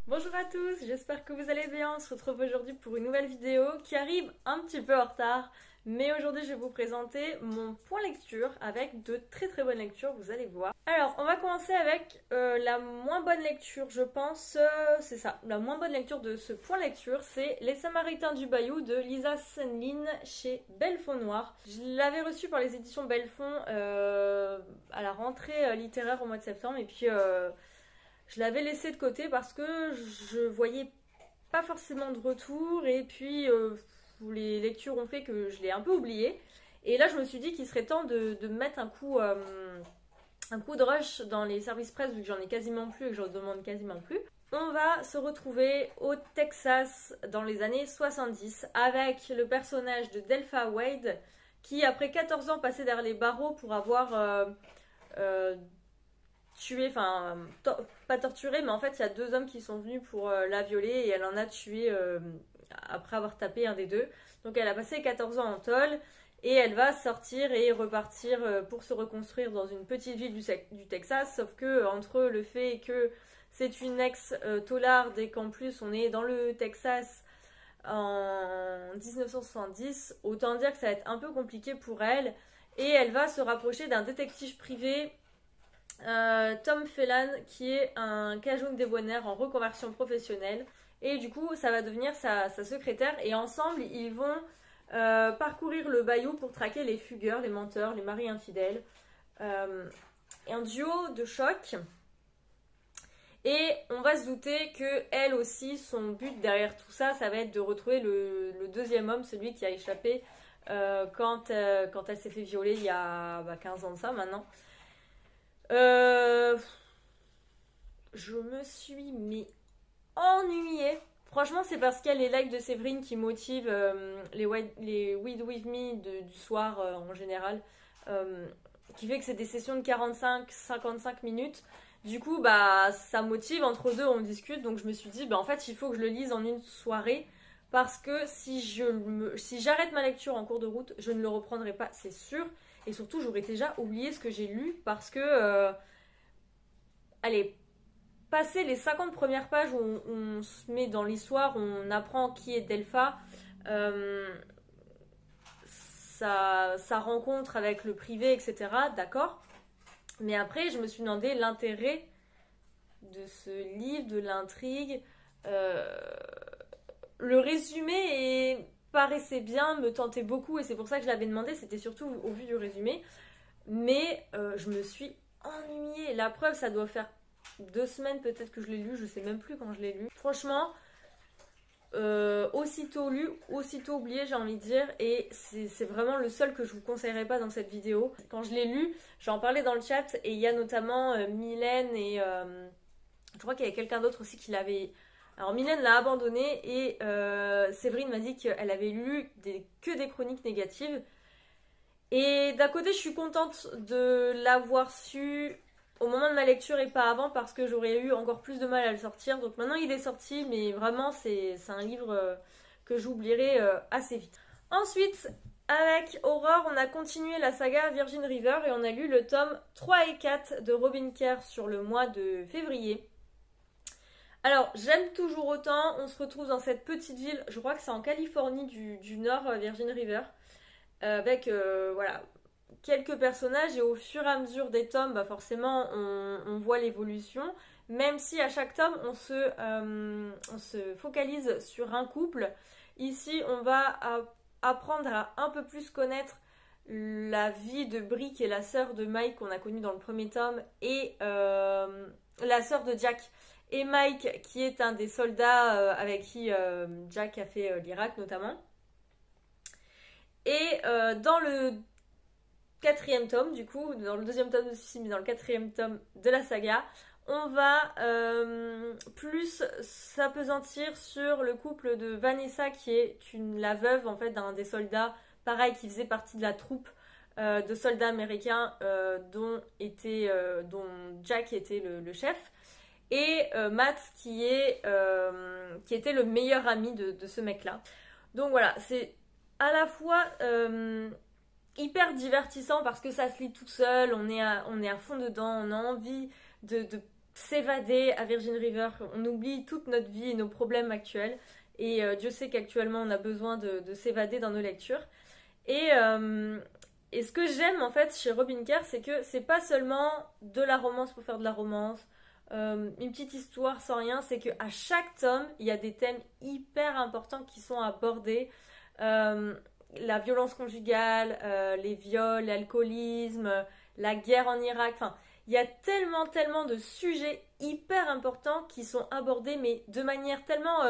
Bonjour à tous, j'espère que vous allez bien. On se retrouve aujourd'hui pour une nouvelle vidéo qui arrive un petit peu en retard. Mais aujourd'hui, je vais vous présenter mon point lecture avec de très très bonnes lectures, vous allez voir. Alors, on va commencer avec la moins bonne lecture, je pense. C'est ça, la moins bonne lecture de ce point lecture, c'est Les Samaritains du Bayou de Lisa Senlin chez Belfond Noir. Je l'avais reçu par les éditions Belfond à la rentrée littéraire au mois de septembre et puis je l'avais laissé de côté parce que je voyais pas forcément de retour et puis les lectures ont fait que je l'ai un peu oublié. Et là, je me suis dit qu'il serait temps de mettre un coup de rush dans les services presse vu que j'en ai quasiment plus et que j'en demande quasiment plus. On va se retrouver au Texas dans les années 70 avec le personnage de Delpha Wade qui, après 14 ans passés derrière les barreaux pour avoir euh, tué, enfin, pas torturé, mais en fait, il y a deux hommes qui sont venus pour la violer et elle en a tué après avoir tapé un des deux. Donc, elle a passé 14 ans en tôle et elle va sortir et repartir pour se reconstruire dans une petite ville du Texas. Sauf que, entre le fait que c'est une ex-taularde et qu'en plus, on est dans le Texas en 1970, autant dire que ça va être un peu compliqué pour elle. Et elle va se rapprocher d'un détective privé Tom Phelan qui est un cajun débonnaire en reconversion professionnelle et du coup ça va devenir sa secrétaire et ensemble ils vont parcourir le bayou pour traquer les fugueurs, les menteurs, les maris infidèles. Et un duo de choc et on va se douter que elle aussi son but derrière tout ça ça va être de retrouver le deuxième homme, celui qui a échappé quand elle s'est fait violer il y a 15 ans de ça maintenant. Euh, je me suis mis ennuyée. Franchement, c'est parce qu'il y a les lives de Séverine qui motivent les Weed With Me du soir en général. Qui fait que c'est des sessions de 45-55 minutes. Du coup, bah, ça motive. Entre deux, on discute. Donc, je me suis dit, bah, en fait, il faut que je le lise en une soirée. Parce que si j'arrête ma lecture en cours de route, je ne le reprendrai pas, c'est sûr. Et surtout, j'aurais déjà oublié ce que j'ai lu parce que, allez, passer les 50 premières pages où on se met dans l'histoire, on apprend qui est Delpha, euh, sa rencontre avec le privé, etc. D'accord. Mais après, je me suis demandé l'intérêt de ce livre, de l'intrigue. Euh, le résumé paraissait bien, me tentait beaucoup, et c'est pour ça que je l'avais demandé, c'était surtout au vu du résumé. Mais je me suis ennuyée. La preuve, ça doit faire 2 semaines peut-être que je l'ai lu, je sais même plus quand je l'ai lu. Franchement, aussitôt lu, aussitôt oublié, j'ai envie de dire, et c'est vraiment le seul que je vous conseillerais pas dans cette vidéo. Quand je l'ai lu, j'en parlais dans le chat, et il y a notamment Mylène et je crois qu'il y avait quelqu'un d'autre aussi qui l'avait. Alors Mylène l'a abandonné et Séverine m'a dit qu'elle avait lu que des chroniques négatives. Et d'un côté, je suis contente de l'avoir su au moment de ma lecture et pas avant parce que j'aurais eu encore plus de mal à le sortir. Donc maintenant, il est sorti, mais vraiment, c'est un livre que j'oublierai assez vite. Ensuite, avec Aurore, on a continué la saga Virgin River et on a lu le tome 3 et 4 de Robin Kerr sur le mois de février. Alors, j'aime toujours autant. On se retrouve dans cette petite ville, je crois que c'est en Californie du Nord, Virgin River, avec voilà, quelques personnages et au fur et à mesure des tomes, bah forcément, on voit l'évolution. Même si à chaque tome, on se focalise sur un couple. Ici, on va apprendre à un peu plus connaître la vie de Brie, qui est la sœur de Mike qu'on a connue dans le premier tome, et la sœur de Jack. Et Mike, qui est un des soldats avec qui Jack a fait l'Irak notamment. Et dans le quatrième tome, du coup, dans le deuxième tome aussi, mais dans le quatrième tome de la saga, on va plus s'apesantir sur le couple de Vanessa, qui est la veuve en fait d'un des soldats, pareil, qui faisait partie de la troupe de soldats américains dont Jack était le chef. Et Matt qui était le meilleur ami de ce mec là. Donc voilà, c'est à la fois hyper divertissant parce que ça se lit tout seul, on est à fond dedans, on a envie de s'évader à Virgin River, on oublie toute notre vie et nos problèmes actuels. Et Dieu sait qu'actuellement on a besoin de s'évader dans nos lectures. Et, euh, et ce que j'aime en fait chez Robin Kerr, c'est que c'est pas seulement de la romance pour faire de la romance, une petite histoire sans rien, c'est qu'à chaque tome, il y a des thèmes hyper importants qui sont abordés. Euh, la violence conjugale, les viols, l'alcoolisme, la guerre en Irak, enfin, il y a tellement de sujets hyper importants qui sont abordés, mais de manière tellement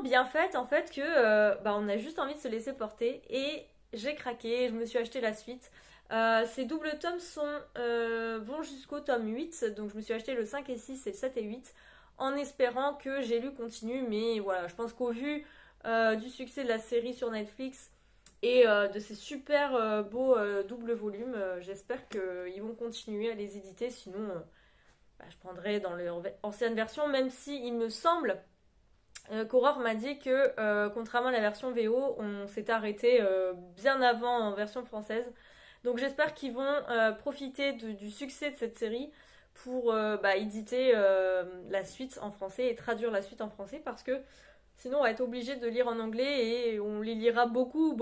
bien faite en fait que on a juste envie de se laisser porter et j'ai craqué, je me suis acheté la suite. Ces doubles tomes vont jusqu'au tome 8, donc je me suis acheté le 5 et 6 et le 7 et 8 en espérant que j'ai lu continue, mais voilà, je pense qu'au vu du succès de la série sur Netflix et de ces super beaux doubles volumes, j'espère qu'ils vont continuer à les éditer, sinon je prendrai dans leur ancienne version, même si il me semble qu'Aurore m'a dit que, contrairement à la version VO, on s'était arrêté bien avant en version française. Donc j'espère qu'ils vont profiter du succès de cette série pour éditer la suite en français et traduire la suite en français parce que sinon on va être obligé de lire en anglais et on les lira beaucoup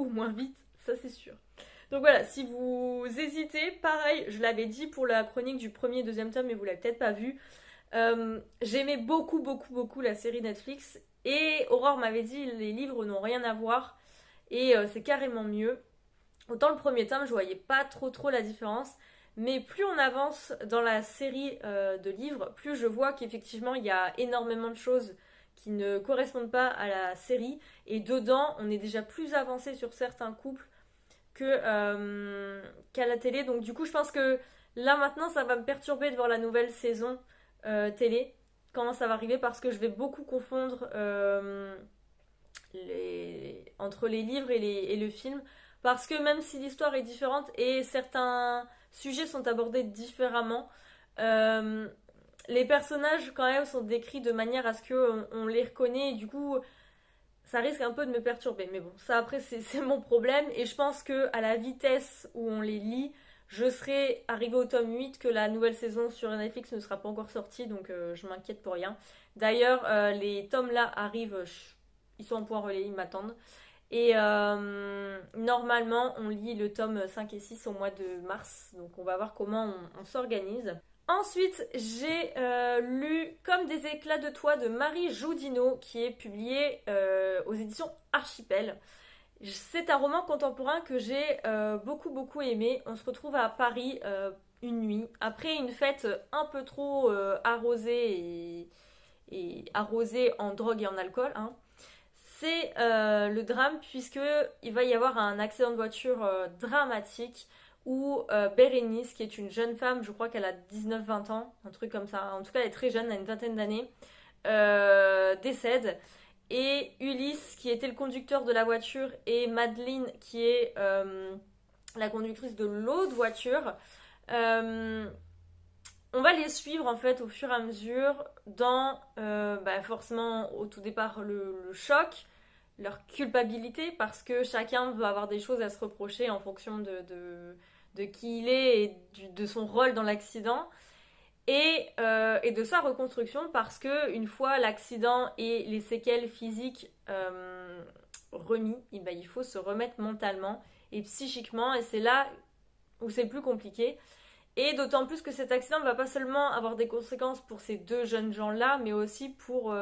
moins vite, ça c'est sûr. Donc voilà, si vous hésitez, pareil, je l'avais dit pour la chronique du premier et deuxième tome, mais vous l'avez peut-être pas vu. J'aimais beaucoup la série Netflix et Aurore m'avait dit les livres n'ont rien à voir et c'est carrément mieux. Autant le premier tome je voyais pas trop la différence, mais plus on avance dans la série de livres, plus je vois qu'effectivement il y a énormément de choses qui ne correspondent pas à la série et dedans on est déjà plus avancé sur certains couples qu'à la télé, donc du coup je pense que là maintenant ça va me perturber de voir la nouvelle saison télé, quand ça va arriver, parce que je vais beaucoup confondre entre les livres et le film, parce que même si l'histoire est différente et certains sujets sont abordés différemment, les personnages quand même sont décrits de manière à ce qu'on les reconnaît et du coup ça risque un peu de me perturber. Mais bon, ça après c'est mon problème et je pense que à la vitesse où on les lit, je serai arrivée au tome 8, que la nouvelle saison sur Netflix ne sera pas encore sortie, donc je m'inquiète pour rien. D'ailleurs, les tomes là arrivent, ils sont en point relais, ils m'attendent. Et normalement, on lit le tome 5 et 6 au mois de mars, donc on va voir comment on s'organise. Ensuite, j'ai lu Comme des éclats de toit de Marie Joudinot, qui est publié aux éditions Archipel. C'est un roman contemporain que j'ai beaucoup aimé. On se retrouve à Paris une nuit, après une fête un peu trop arrosée et arrosée en drogue et en alcool. Hein. C'est le drame puisque il va y avoir un accident de voiture dramatique où Bérénice, qui est une jeune femme, je crois qu'elle a 19-20 ans, un truc comme ça, en tout cas elle est très jeune, elle a une vingtaine d'années, décède. Et Ulysse, qui était le conducteur de la voiture, et Madeleine, qui est la conductrice de l'autre voiture, on va les suivre en fait au fur et à mesure dans forcément au tout départ le choc, leur culpabilité, parce que chacun va avoir des choses à se reprocher en fonction de qui il est et de son rôle dans l'accident. Et de sa reconstruction, parce que une fois l'accident et les séquelles physiques remis, il faut se remettre mentalement et psychiquement, et c'est là où c'est le plus compliqué. Et d'autant plus que cet accident ne va pas seulement avoir des conséquences pour ces deux jeunes gens-là, mais aussi pour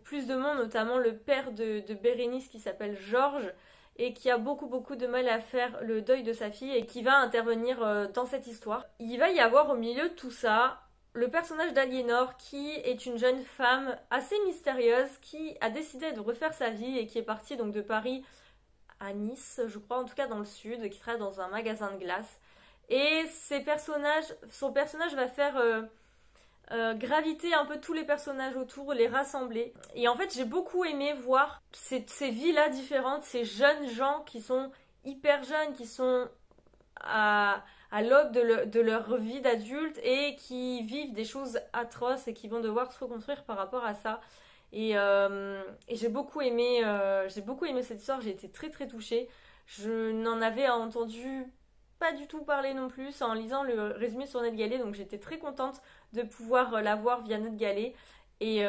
plus de monde, notamment le père de Bérénice qui s'appelle Georges, et qui a beaucoup de mal à faire le deuil de sa fille et qui va intervenir dans cette histoire. Il va y avoir au milieu de tout ça le personnage d'Aliénor, qui est une jeune femme assez mystérieuse qui a décidé de refaire sa vie et qui est partie donc de Paris à Nice, je crois, en tout cas dans le sud, qui travaille dans un magasin de glace. Et son personnage va faire graviter un peu tous les personnages autour, les rassembler. Et en fait, j'ai beaucoup aimé voir ces vies-là différentes, ces jeunes gens qui sont hyper jeunes, qui sont à l'aube de leur vie d'adulte et qui vivent des choses atroces et qui vont devoir se reconstruire par rapport à ça. Et j'ai beaucoup aimé cette histoire, j'ai été très touchée. Je n'en avais entendu pas du tout parlé non plus en lisant le résumé sur NetGalley, donc j'étais très contente de pouvoir la voir via NetGalley. Et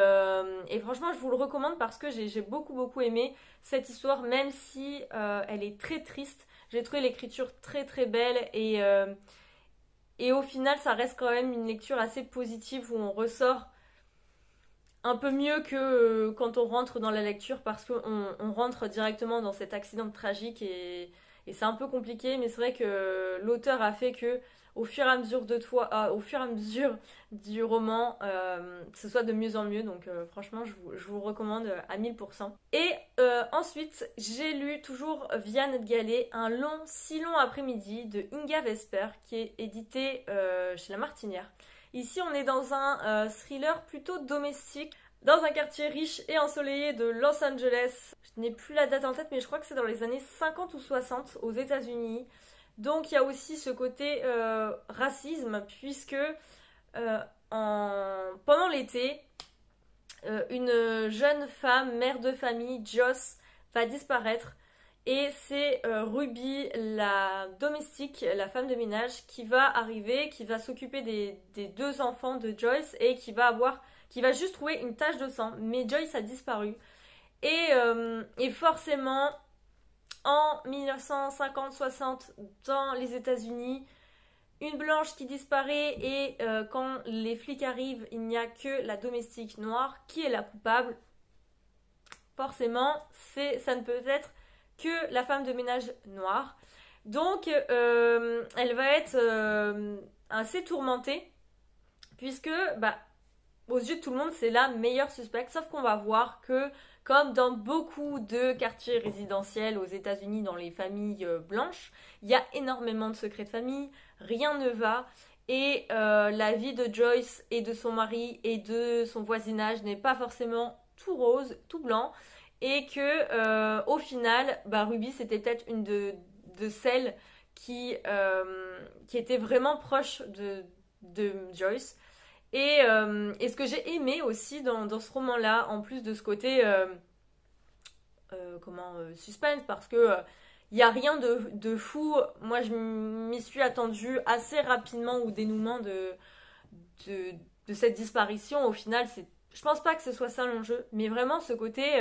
franchement, je vous le recommande parce que j'ai beaucoup aimé cette histoire, même si elle est très triste. J'ai trouvé l'écriture très très belle et au final, ça reste quand même une lecture assez positive où on ressort un peu mieux que quand on rentre dans la lecture parce qu'on rentre directement dans cet accident tragique et c'est un peu compliqué, mais c'est vrai que l'auteur a fait que au fur et à mesure au fur et à mesure du roman, ce soit de mieux en mieux. Donc franchement, je vous recommande à 1000%. Et ensuite, j'ai lu toujours via NetGalley un si long après-midi de Inga Vesper qui est édité chez La Martinière. Ici, on est dans un thriller plutôt domestique, dans un quartier riche et ensoleillé de Los Angeles. Je n'ai plus la date en tête, mais je crois que c'est dans les années 50 ou 60 aux États-Unis. Donc, il y a aussi ce côté racisme, puisque pendant l'été, une jeune femme, mère de famille, Joss, va disparaître. Et c'est Ruby, la domestique, la femme de ménage, qui va arriver, qui va s'occuper des deux enfants de Joyce et qui va juste trouver une tache de sang. Mais Joyce a disparu. Et forcément, en 1950-60, dans les États-Unis, une blanche qui disparaît et quand les flics arrivent, il n'y a que la domestique noire qui est la coupable. Forcément, ça ne peut être que la femme de ménage noire. Donc, elle va être assez tourmentée, puisque, aux yeux de tout le monde, c'est la meilleure suspecte. Sauf qu'on va voir que, comme dans beaucoup de quartiers résidentiels aux États-Unis, dans les familles blanches, il y a énormément de secrets de famille, rien ne va. Et la vie de Joyce et de son mari et de son voisinage n'est pas forcément tout rose, tout blanc. Et que au final, Ruby c'était peut-être une de celles qui était vraiment proche de Joyce. Et ce que j'ai aimé aussi dans ce roman-là, en plus de ce côté suspense, parce que il n'y a rien de fou. Moi, je m'y suis attendue assez rapidement au dénouement de cette disparition. Au final, je pense pas que ce soit ça l'enjeu, mais vraiment ce côté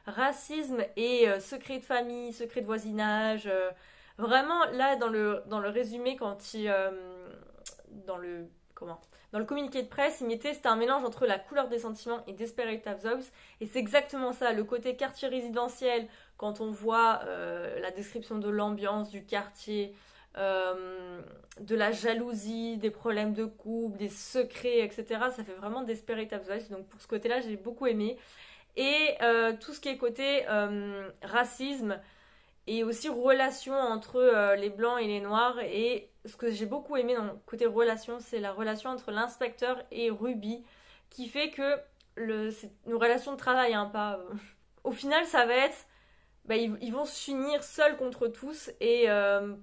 racisme et secret de famille, secret de voisinage. Vraiment, là, dans le résumé, dans le communiqué de presse, il mettait c'était un mélange entre La couleur des sentiments et Desperate Housewives. Et c'est exactement ça, le côté quartier résidentiel, quand on voit la description de l'ambiance du quartier, de la jalousie, des problèmes de couple, des secrets, etc. Ça fait vraiment Desperate Housewives. Donc pour ce côté-là, j'ai beaucoup aimé. Et tout ce qui est côté racisme et aussi relation entre les blancs et les noirs. Et ce que j'ai beaucoup aimé dans le côté relation, c'est la relation entre l'inspecteur et Ruby, qui fait que c'est une relation de travail, hein, pas... Au final, ça va être... ils vont s'unir seuls contre tous et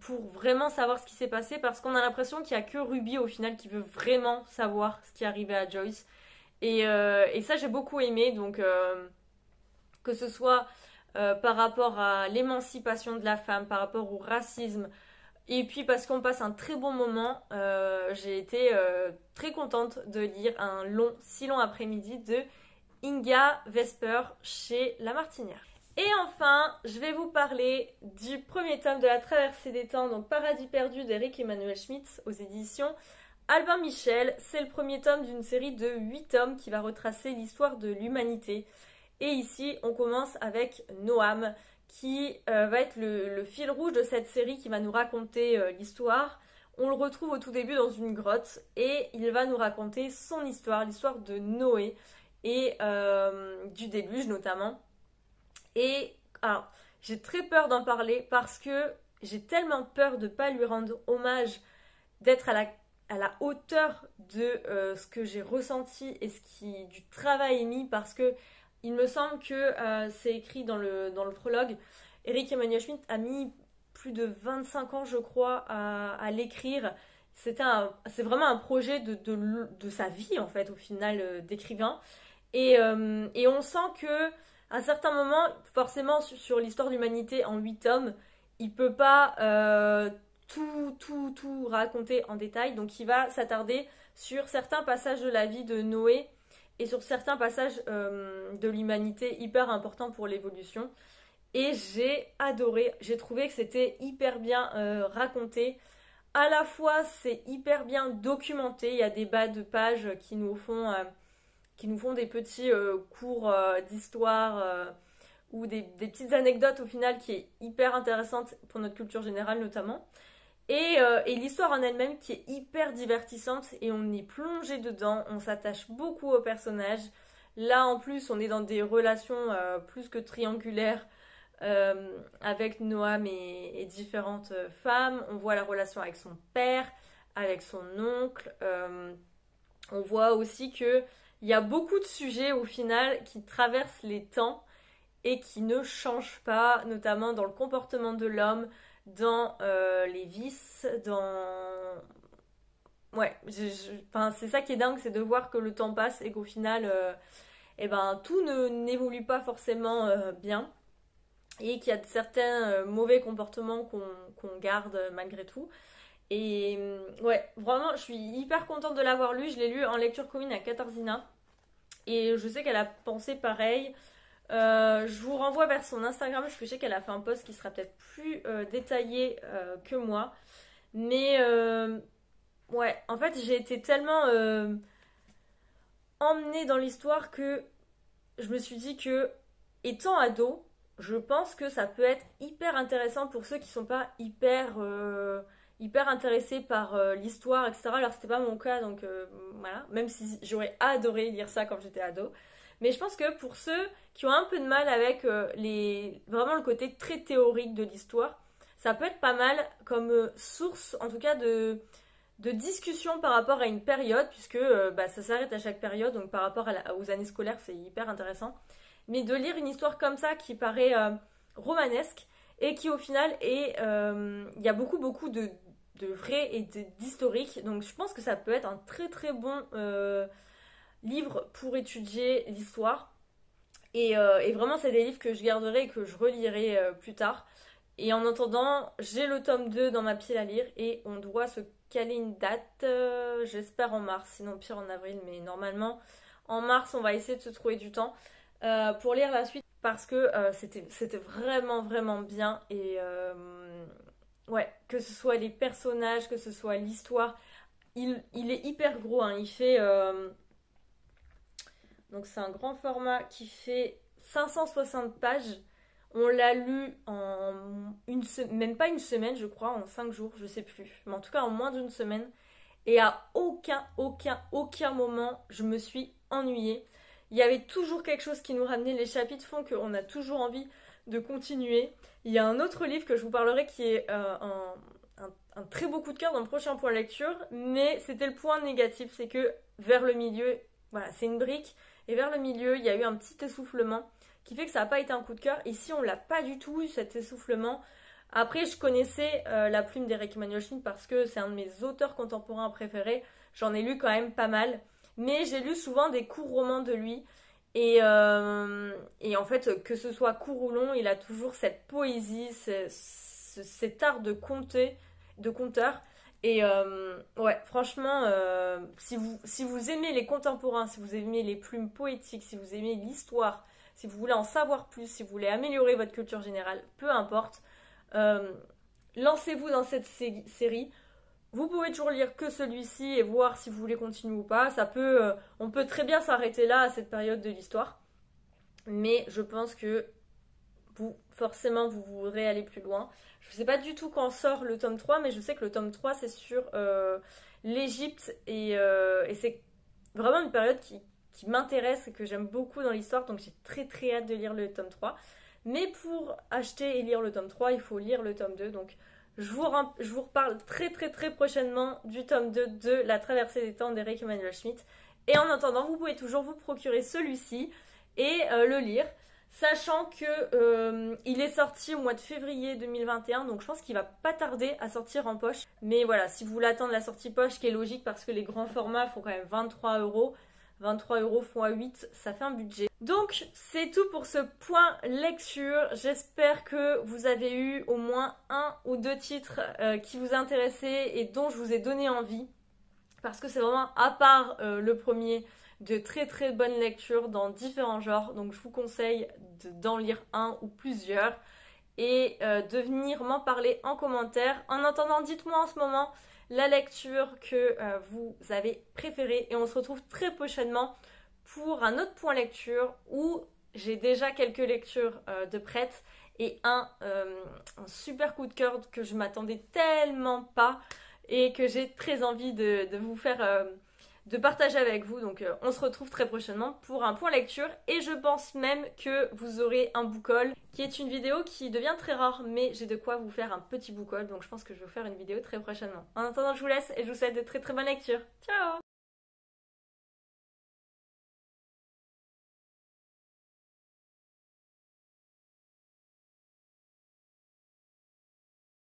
pour vraiment savoir ce qui s'est passé, parce qu'on a l'impression qu'il n'y a que Ruby au final qui veut vraiment savoir ce qui est arrivé à Joyce. Et ça, j'ai beaucoup aimé, donc que ce soit par rapport à l'émancipation de la femme, par rapport au racisme, et puis parce qu'on passe un très bon moment, j'ai été très contente de lire un si long après-midi de Inga Vesper chez La Martinière. Et enfin, je vais vous parler du premier tome de La Traversée des Temps, donc Paradis perdu d'Eric Emmanuel Schmitt aux éditions Albin Michel. C'est le premier tome d'une série de 8 tomes qui va retracer l'histoire de l'humanité. Et ici, on commence avec Noam, qui va être le fil rouge de cette série, qui va nous raconter l'histoire. On le retrouve au tout début dans une grotte et il va nous raconter son histoire, l'histoire de Noé et du déluge notamment. Et alors, j'ai très peur d'en parler parce que j'ai tellement peur de ne pas lui rendre hommage, d'être à la hauteur de ce que j'ai ressenti et du travail émis, parce que il me semble que c'est écrit dans le prologue. Eric Emmanuel Schmitt a mis plus de 25 ans, je crois, à l'écrire. C'est vraiment un projet de sa vie, en fait, au final, d'écrivain. Et on sent que à certains moments, forcément, sur l'histoire de l'humanité en 8 tomes, il peut pas tout raconter en détail. Donc il va s'attarder sur certains passages de la vie de Noé et sur certains passages de l'humanité hyper importants pour l'évolution. Et j'ai adoré, j'ai trouvé que c'était hyper bien raconté. À la fois, c'est hyper bien documenté. Il y a des bas de page qui nous font des petits cours d'histoire ou des petites anecdotes au final qui est hyper intéressante pour notre culture générale notamment. Et l'histoire en elle-même qui est hyper divertissante et on est plongé dedans, on s'attache beaucoup aux personnages. Là en plus on est dans des relations plus que triangulaires avec Noam et différentes femmes. On voit la relation avec son père, avec son oncle. On voit aussi qu'il y a beaucoup de sujets au final qui traversent les temps et qui ne changent pas, notamment dans le comportement de l'homme, dans les vices, dans... Ouais, enfin, c'est ça qui est dingue, c'est de voir que le temps passe et qu'au final, tout n'évolue pas forcément bien et qu'il y a certains mauvais comportements qu'on garde malgré tout. Et ouais, vraiment, je suis hyper contente de l'avoir lu. Je l'ai lu en lecture commune à Katarzyna. Et je sais qu'elle a pensé pareil. Je vous renvoie vers son Instagram parce que je sais qu'elle a fait un post qui sera peut-être plus détaillé que moi. Mais ouais, en fait, j'ai été tellement emmenée dans l'histoire que je me suis dit que, étant ado, je pense que ça peut être hyper intéressant pour ceux qui sont pas hyper intéressés par l'histoire, etc. Alors c'était pas mon cas, donc voilà. Même si j'aurais adoré lire ça quand j'étais ado. Mais je pense que pour ceux qui ont un peu de mal avec vraiment le côté très théorique de l'histoire, ça peut être pas mal comme source, en tout cas de discussion par rapport à une période, puisque ça s'arrête à chaque période, donc par rapport aux années scolaires, c'est hyper intéressant. Mais de lire une histoire comme ça qui paraît romanesque et qui au final est... Il y a beaucoup de vrai et d'historique, donc je pense que ça peut être un très très bon livre pour étudier l'histoire. Et vraiment, c'est des livres que je garderai et que je relirai plus tard. Et en attendant, j'ai le tome 2 dans ma pile à lire et on doit se caler une date, j'espère en mars, sinon pire en avril, mais normalement en mars, on va essayer de se trouver du temps pour lire la suite parce que c'était vraiment bien. Et ouais, que ce soit les personnages, que ce soit l'histoire, il est hyper gros, hein. Il fait... Donc c'est un grand format qui fait 560 pages. On l'a lu en même pas une semaine, je crois, en 5 jours, je sais plus. Mais en tout cas en moins d'une semaine. Et à aucun moment, je me suis ennuyée. Il y avait toujours quelque chose qui nous ramenait. Les chapitres font qu'on a toujours envie de continuer. Il y a un autre livre que je vous parlerai qui est un très beau coup de cœur dans le prochain point lecture. Mais c'était le point négatif, c'est que vers le milieu, voilà, c'est une brique. Et vers le milieu, il y a eu un petit essoufflement qui fait que ça n'a pas été un coup de cœur. Ici, on l'a pas du tout eu, cet essoufflement. Après, je connaissais la plume d'Eric Emmanuel Schmitt parce que c'est un de mes auteurs contemporains préférés. J'en ai lu quand même pas mal. Mais j'ai lu souvent des courts romans de lui. Et en fait, que ce soit court ou long, il a toujours cette poésie, cet art de conteur. Et ouais, franchement, si vous aimez les contemporains, si vous aimez les plumes poétiques, si vous aimez l'histoire, si vous voulez en savoir plus, si vous voulez améliorer votre culture générale, peu importe, lancez-vous dans cette série. Vous pouvez toujours lire que celui-ci et voir si vous voulez continuer ou pas. On peut très bien s'arrêter là à cette période de l'histoire. Mais je pense que forcément, vous voudrez aller plus loin. Je ne sais pas du tout quand sort le tome 3, mais je sais que le tome 3, c'est sur l'Égypte. Et c'est vraiment une période qui m'intéresse et que j'aime beaucoup dans l'histoire. Donc j'ai très hâte de lire le tome 3. Mais pour acheter et lire le tome 3, il faut lire le tome 2. Donc je vous reparle très prochainement du tome 2 de La traversée des temps d'Eric Emmanuel Schmitt. Et en attendant, vous pouvez toujours vous procurer celui-ci et le lire. Sachant que il est sorti au mois de février 2021, donc je pense qu'il va pas tarder à sortir en poche. Mais voilà, si vous voulez attendre la sortie poche, qui est logique parce que les grands formats font quand même 23 €, 23 € x 8, ça fait un budget. Donc c'est tout pour ce point lecture. J'espère que vous avez eu au moins un ou deux titres qui vous intéressaient et dont je vous ai donné envie. Parce que c'est vraiment, à part le premier, de très très bonnes lectures dans différents genres. Donc je vous conseille d'en lire un ou plusieurs et de venir m'en parler en commentaire. En attendant, dites-moi en ce moment la lecture que vous avez préférée et on se retrouve très prochainement pour un autre point lecture où j'ai déjà quelques lectures de prêtes et un super coup de cœur que je m'attendais tellement pas et que j'ai très envie de vous faire de partager avec vous. Donc on se retrouve très prochainement pour un point lecture et je pense même que vous aurez un book haul qui est une vidéo qui devient très rare, mais j'ai de quoi vous faire un petit book haul, donc je pense que je vais vous faire une vidéo très prochainement. En attendant, je vous laisse et je vous souhaite de très très bonnes lectures. Ciao!